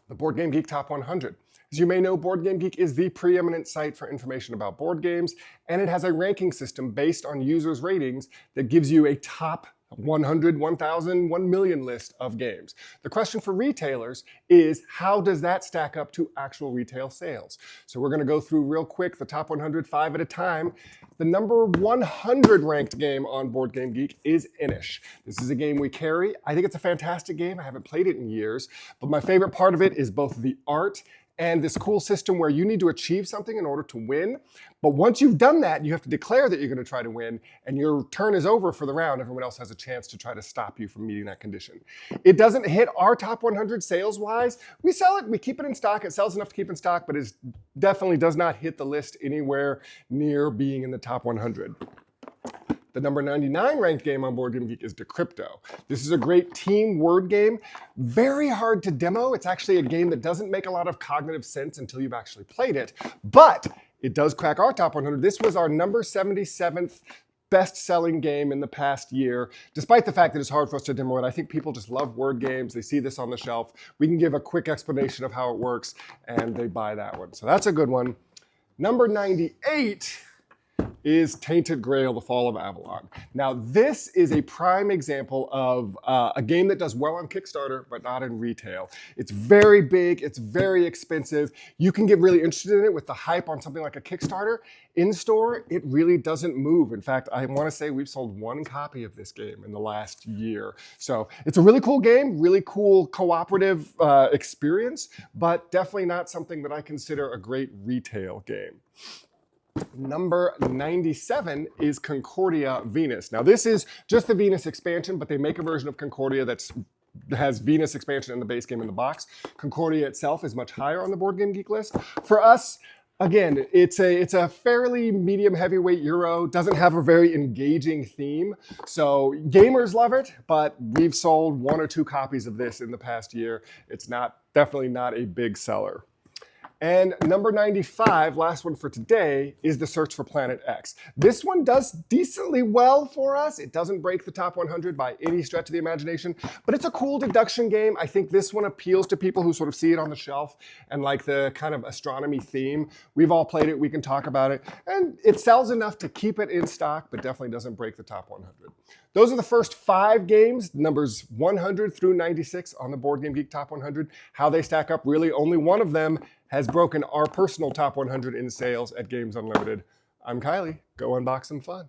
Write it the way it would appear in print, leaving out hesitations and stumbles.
the Board Game Geek Top 100. As you may know, Board Game Geek is the preeminent site for information about board games, and it has a ranking system based on users' ratings that gives you a top 100, 1,000, 1 million list of games. The question for retailers is, how does that stack up to actual retail sales? So we're going to go through real quick the top 100, 5 at a time. The number 100 ranked game on Board Game Geek is Inis. This is a game we carry. I think it's a fantastic game. I haven't played it in years, but my favorite part of it is both the art and this cool system where you need to achieve something in order to win. But once you've done that, you have to declare that you're going to try to win, and your turn is over for the round. Everyone else has a chance to try to stop you from meeting that condition. It doesn't hit our top 100 sales-wise. We sell it, we keep it in stock. It sells enough to keep in stock, but it definitely does not hit the list anywhere near being in the top 100. The number 99 ranked game on Board Game Geek is Decrypto. This is a great team word game. Very hard to demo. It's actually a game that doesn't make a lot of cognitive sense until you've actually played it, but it does crack our top 100. This was our number 77th best-selling game in the past year, despite the fact that it's hard for us to demo it. I think people just love word games. They see this on the shelf. We can give a quick explanation of how it works, and they buy that one. So that's a good one. Number 98 is Tainted Grail: The Fall of Avalon. Now, this is a prime example of a game that does well on Kickstarter, but not in retail. It's very big, it's very expensive. You can get really interested in it with the hype on something like a Kickstarter. In store, it really doesn't move. In fact, I want to say we've sold 1 copy of this game in the last year. So it's a really cool game, really cool cooperative experience, but definitely not something that I consider a great retail game. Number 97 is Concordia Venus. Now, this is just the Venus expansion, but they make a version of Concordia that has Venus expansion in the base game in the box. Concordia itself is much higher on the Board Game Geek list. For us, again, it's a fairly medium heavyweight Euro, doesn't have a very engaging theme. So gamers love it, but we've sold 1 or 2 copies of this in the past year. It's definitely not a big seller. And number 95, last one for today, is The Search for Planet X. This one does decently well for us. It doesn't break the top 100 by any stretch of the imagination, but it's a cool deduction game. I think this one appeals to people who sort of see it on the shelf and like the kind of astronomy theme. We've all played it, we can talk about it, and it sells enough to keep it in stock, but definitely doesn't break the top 100. Those are the first 5 games, numbers 100 through 96 on the Board Game Geek Top 100. How they stack up, really only one of them has broken our personal top 100 in sales at Games Unlimited. I'm Kylie. Go unbox some fun.